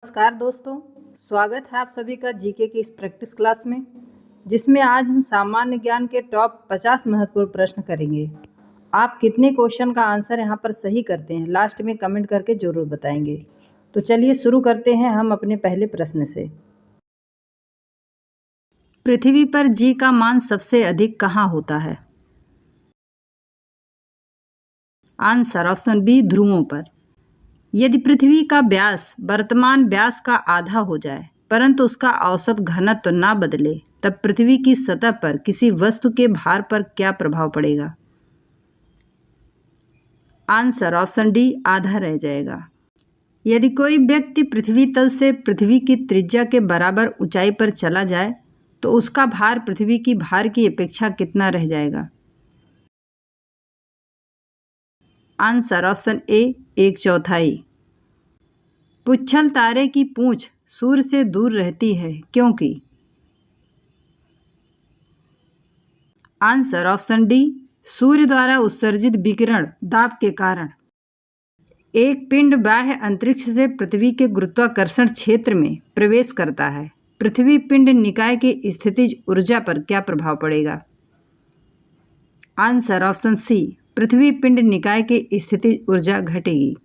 नमस्कार दोस्तों, स्वागत है आप सभी का जीके की इस प्रैक्टिस क्लास में, जिसमें आज हम सामान्य ज्ञान के टॉप 50 महत्वपूर्ण प्रश्न करेंगे। आप कितने क्वेश्चन का आंसर यहाँ पर सही करते हैं, लास्ट में कमेंट करके ज़रूर बताएंगे। तो चलिए शुरू करते हैं हम अपने पहले प्रश्न से। पृथ्वी पर जी का मान सबसे अधिक कहाँ होता है? आंसर ऑप्शन बी, ध्रुवों पर। यदि पृथ्वी का व्यास वर्तमान व्यास का आधा हो जाए परंतु उसका औसत घनत्व ना बदले, तब पृथ्वी की सतह पर किसी वस्तु के भार पर क्या प्रभाव पड़ेगा? आंसर ऑप्शन डी, आधा रह जाएगा। यदि कोई व्यक्ति पृथ्वी तल से पृथ्वी की त्रिज्या के बराबर ऊंचाई पर चला जाए तो उसका भार पृथ्वी की भार की अपेक्षा कितना रह जाएगा? Answer option A, 1/4। पुच्छल तारे की पूंछ सूर्य से दूर रहती है क्योंकि? आंसर ऑप्शन डी, सूर्य द्वारा उत्सर्जित विकिरण दाब के कारण। एक पिंड बाह्य अंतरिक्ष से पृथ्वी के गुरुत्वाकर्षण क्षेत्र में प्रवेश करता है, पृथ्वी पिंड निकाय की स्थितिज ऊर्जा पर क्या प्रभाव पड़ेगा? आंसर ऑप्शन सी, पृथ्वी पिंड निकाय की स्थितिज ऊर्जा घटेगी।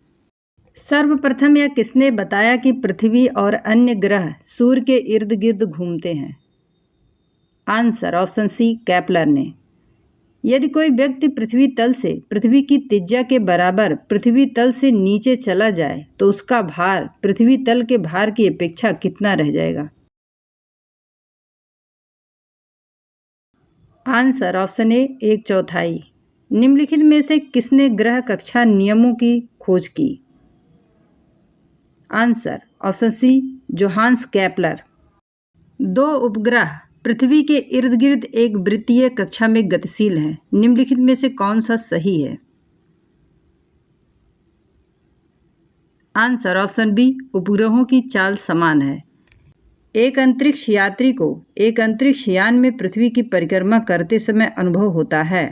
सर्वप्रथम यह किसने बताया कि पृथ्वी और अन्य ग्रह सूर्य के इर्द गिर्द घूमते हैं? आंसर ऑप्शन सी, केपलर ने। यदि कोई व्यक्ति पृथ्वी तल से पृथ्वी की त्रिज्या के बराबर पृथ्वी तल से नीचे चला जाए तो उसका भार पृथ्वी तल के भार की अपेक्षा कितना रह जाएगा? Answer option A, 1/4। निम्नलिखित में से किसने ग्रह कक्षा नियमों की खोज की? Answer option C, Johannes Kepler. दो उपग्रह पृथ्वी के इर्द गिर्द एक वृत्तीय कक्षा में गतिशील हैं, निम्नलिखित में से कौन सा सही है? आंसर ऑप्शन बी, उपग्रहों की चाल समान है। एक अंतरिक्ष यात्री को एक अंतरिक्ष यान में पृथ्वी की परिक्रमा करते समय अनुभव होता है।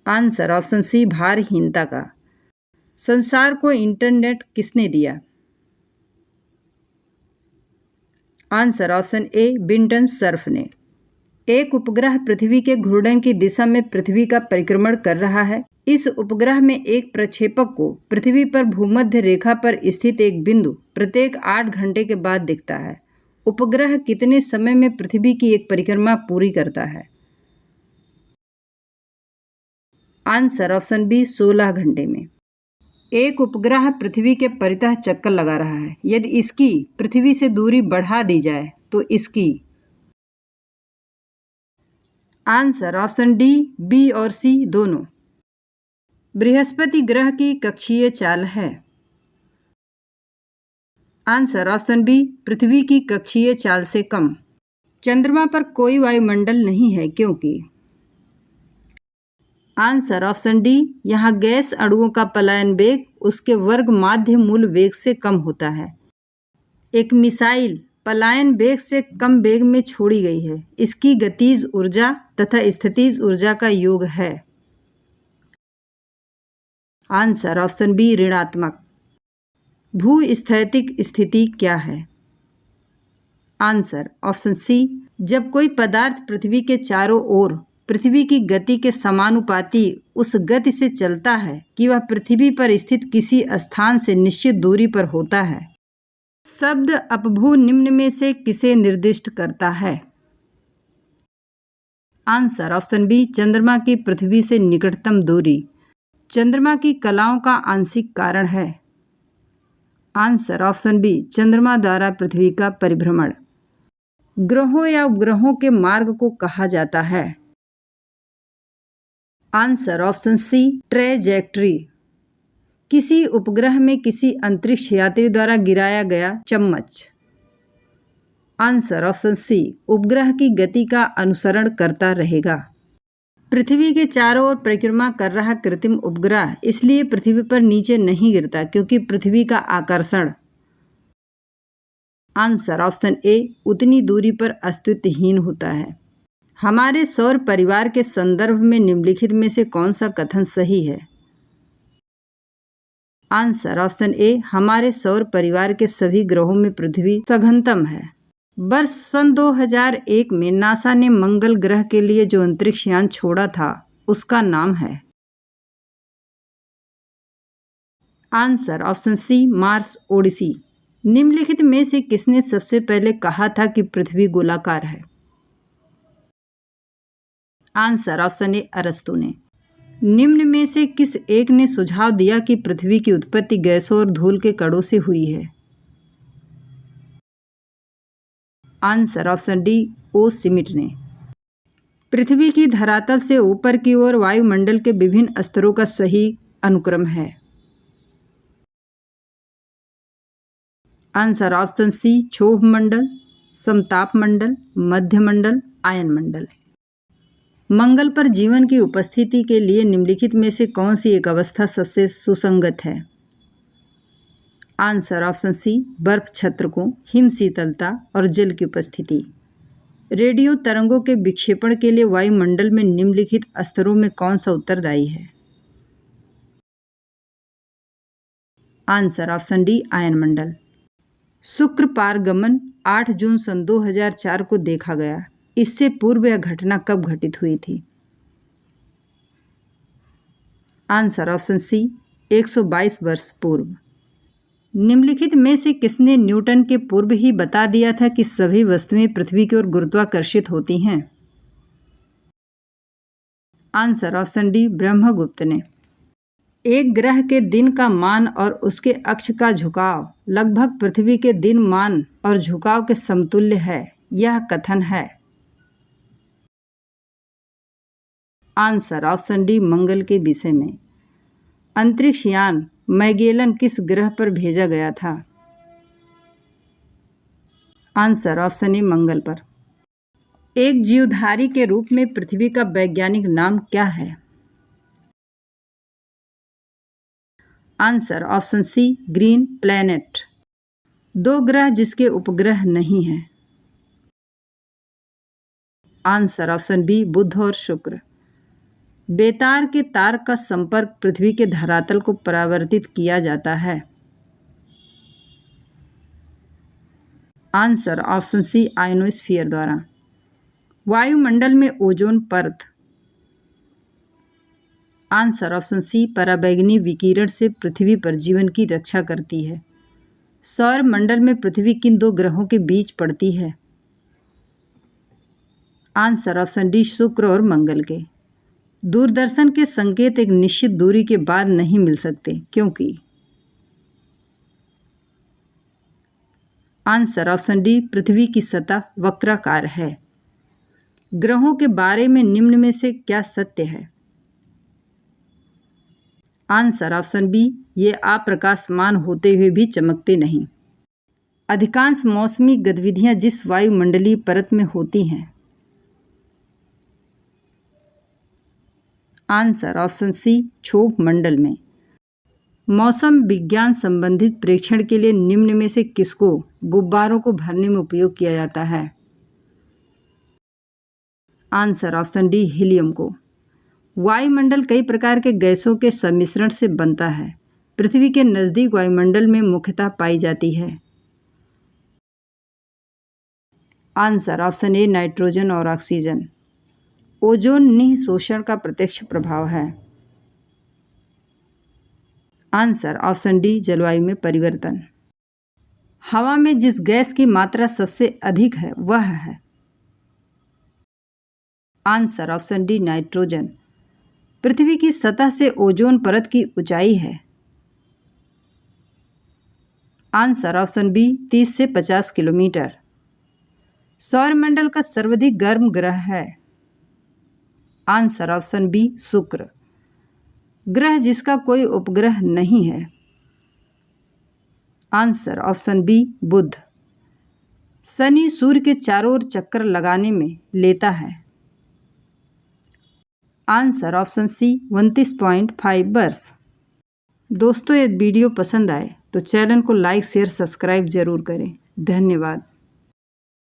आंसर ऑप्शन सी, भारहीनता का। संसार को इंटरनेट किसने दिया? Answer option A, Vinton Cerf ने। एक उपग्रह पृथ्वी के घूर्णन की दिशा में पृथ्वी का परिक्रमण कर रहा है। इस उपग्रह में एक प्रक्षेपक को पृथ्वी पर भूमध्य रेखा पर स्थित एक बिंदु प्रत्येक 8 घंटे के बाद दिखता है। उपग्रह कितने समय में पृथ्वी की एक परिक्रमा पूरी करता है? आंसर ऑप्शन बी, 16 घंटे में। एक उपग्रह पृथ्वी के परितः चक्कर लगा रहा है। यदि इसकी पृथ्वी से दूरी बढ़ा दी जाए तो इसकी? आंसर ऑप्शन डी, बी और सी दोनों। बृहस्पति ग्रह की कक्षीय चाल है। आंसर ऑप्शन बी, पृथ्वी की कक्षीय चाल से कम। चंद्रमा पर कोई वायुमंडल नहीं है क्योंकि? आंसर ऑप्शन डी, यहाँ गैस अणुओं का पलायन वेग उसके वर्ग माध्य मूल वेग से कम होता है। एक मिसाइल पलायन वेग से कम वेग में छोड़ी गई है। इसकी गतिज ऊर्जा तथा स्थितिज ऊर्जा का योग है। आंसर ऑप्शन बी, ऋणात्मक। भूस्थैतिक स्थिति क्या है? आंसर ऑप्शन सी, जब कोई पदार्थ पृथ्वी के चारों ओर पृथ्वी की गति के समानुपाती उस गति से चलता है कि वह पृथ्वी पर स्थित किसी स्थान से निश्चित दूरी पर होता है। शब्द अपभू निम्न में से किसे निर्दिष्ट करता है? आंसर ऑप्शन बी, चंद्रमा की पृथ्वी से निकटतम दूरी चंद्रमा की कलाओं का आंशिक कारण है। आंसर ऑप्शन बी, चंद्रमा द्वारा पृथ्वी का परिभ्रमण। ग्रहों या उपग्रहों के मार्ग को कहा जाता है। Answer option C, trajectory. किसी उपग्रह में किसी अंतरिक्ष यात्री द्वारा गिराया गया चम्मच। आंसर ऑप्शन सी, उपग्रह की गति का अनुसरण करता रहेगा। पृथ्वी के चारों ओर परिक्रमा कर रहा कृत्रिम उपग्रह इसलिए पृथ्वी पर नीचे नहीं गिरता क्योंकि पृथ्वी का आकर्षण। आंसर ऑप्शन ए, उतनी दूरी पर अस्तित्वहीन होता है। हमारे सौर परिवार के संदर्भ में निम्नलिखित में से कौन सा कथन सही है? आंसर ऑप्शन ए, हमारे सौर परिवार के सभी ग्रहों में पृथ्वी सघनतम है। वर्ष सन 2001 में नासा ने मंगल ग्रह के लिए जो अंतरिक्ष यान छोड़ा था उसका नाम है। Answer option C, Mars Odyssey. निम्नलिखित में से किसने सबसे पहले कहा था कि पृथ्वी गोलाकार है? आंसर ऑप्शन ए, अरस्तु ने। निम्न में से किस एक ने सुझाव दिया कि पृथ्वी की उत्पत्ति गैसों और धूल के कणों से हुई है? आंसर ऑप्शन डी, ओ स्मिथ ने। पृथ्वी की धरातल से ऊपर की ओर वायुमंडल के विभिन्न स्तरों का सही अनुक्रम है? आंसर ऑप्शन सी, क्षोभ मंडल, समताप मंडल, मध्य मंडल, आयन मंडल। मंगल पर जीवन की उपस्थिति के लिए निम्नलिखित में से कौन सी एक अवस्था सबसे सुसंगत है? आंसर ऑप्शन सी, बर्फ छत्रकों, हिम शीतलता और जल की उपस्थिति। रेडियो तरंगों के विक्षेपण के लिए वायुमंडल में निम्नलिखित स्तरों में कौन सा उत्तरदायी है? आंसर ऑप्शन डी, आयन मंडल। शुक्र पारगमन 8 जून सन 2004 को देखा गया। इससे पूर्व यह घटना कब घटित हुई थी? आंसर ऑप्शन सी, 122 वर्ष पूर्व। निम्नलिखित में से किसने न्यूटन के पूर्व ही बता दिया था कि सभी वस्तुएं पृथ्वी की ओर गुरुत्वाकर्षित होती हैं? आंसर ऑप्शन डी, ब्रह्मगुप्त ने। एक ग्रह के दिन का मान और उसके अक्ष का झुकाव लगभग पृथ्वी के दिन मान और झुकाव के समतुल्य है, यह कथन है? आंसर ऑप्शन डी, मंगल के विषय में। अंतरिक्ष यान मैगेलन किस ग्रह पर भेजा गया था? आंसर ऑप्शन ए, मंगल पर। एक जीवधारी के रूप में पृथ्वी का वैज्ञानिक नाम क्या है? Answer option C, green planet. 2 ग्रह जिसके उपग्रह नहीं हैं? आंसर ऑप्शन बी, बुध और शुक्र। बेतार के तार का संपर्क पृथ्वी के धरातल को परावर्तित किया जाता है? आंसर ऑप्शन सी, आयनोस्फीयर द्वारा। वायुमंडल में ओजोन परत? आंसर ऑप्शन सी, पराबैंगनी विकिरण से पृथ्वी पर जीवन की रक्षा करती है। सौर मंडल में पृथ्वी किन 2 ग्रहों के बीच पड़ती है? आंसर ऑप्शन डी, शुक्र और मंगल के। दूरदर्शन के संकेत एक निश्चित दूरी के बाद नहीं मिल सकते, क्योंकि? आंसर ऑप्शन डी, पृथ्वी की सतह वक्राकार है। ग्रहों के बारे में निम्न में से क्या सत्य है? आंसर ऑप्शन बी, ये अप्रकाशमान होते हुए भी चमकते नहीं। अधिकांश मौसमी गतिविधियां जिस वायुमंडलीय परत में होती हैं? आंसर ऑप्शन सी, क्षोभ मंडल में। मौसम विज्ञान संबंधित प्रेक्षण के लिए निम्न में से किसको गुब्बारों को भरने में उपयोग किया जाता है? आंसर ऑप्शन डी, हीलियम को। वायुमंडल कई प्रकार के गैसों के सम्मिश्रण से बनता है। पृथ्वी के नज़दीक वायुमंडल में मुख्यतः पाई जाती है? आंसर ऑप्शन ए, नाइट्रोजन और ऑक्सीजन। ओजोन निःशोषण का प्रत्यक्ष प्रभाव है? आंसर ऑप्शन डी, जलवायु में परिवर्तन। हवा में जिस गैस की मात्रा सबसे अधिक है वह है? Answer option D, nitrogen. पृथ्वी की सतह से ओजोन परत की ऊंचाई है? आंसर ऑप्शन बी, 30 से 50 किलोमीटर। सौरमंडल का सर्वाधिक गर्म ग्रह है? आंसर ऑप्शन बी, शुक्र। ग्रह जिसका कोई उपग्रह नहीं है? आंसर ऑप्शन बी, बुध। शनि सूर्य के चारों ओर चक्कर लगाने में लेता है? आंसर ऑप्शन सी, 29.5 वर्ष। दोस्तों, यदि वीडियो पसंद आए तो चैनल को लाइक शेयर सब्सक्राइब जरूर करें। धन्यवाद।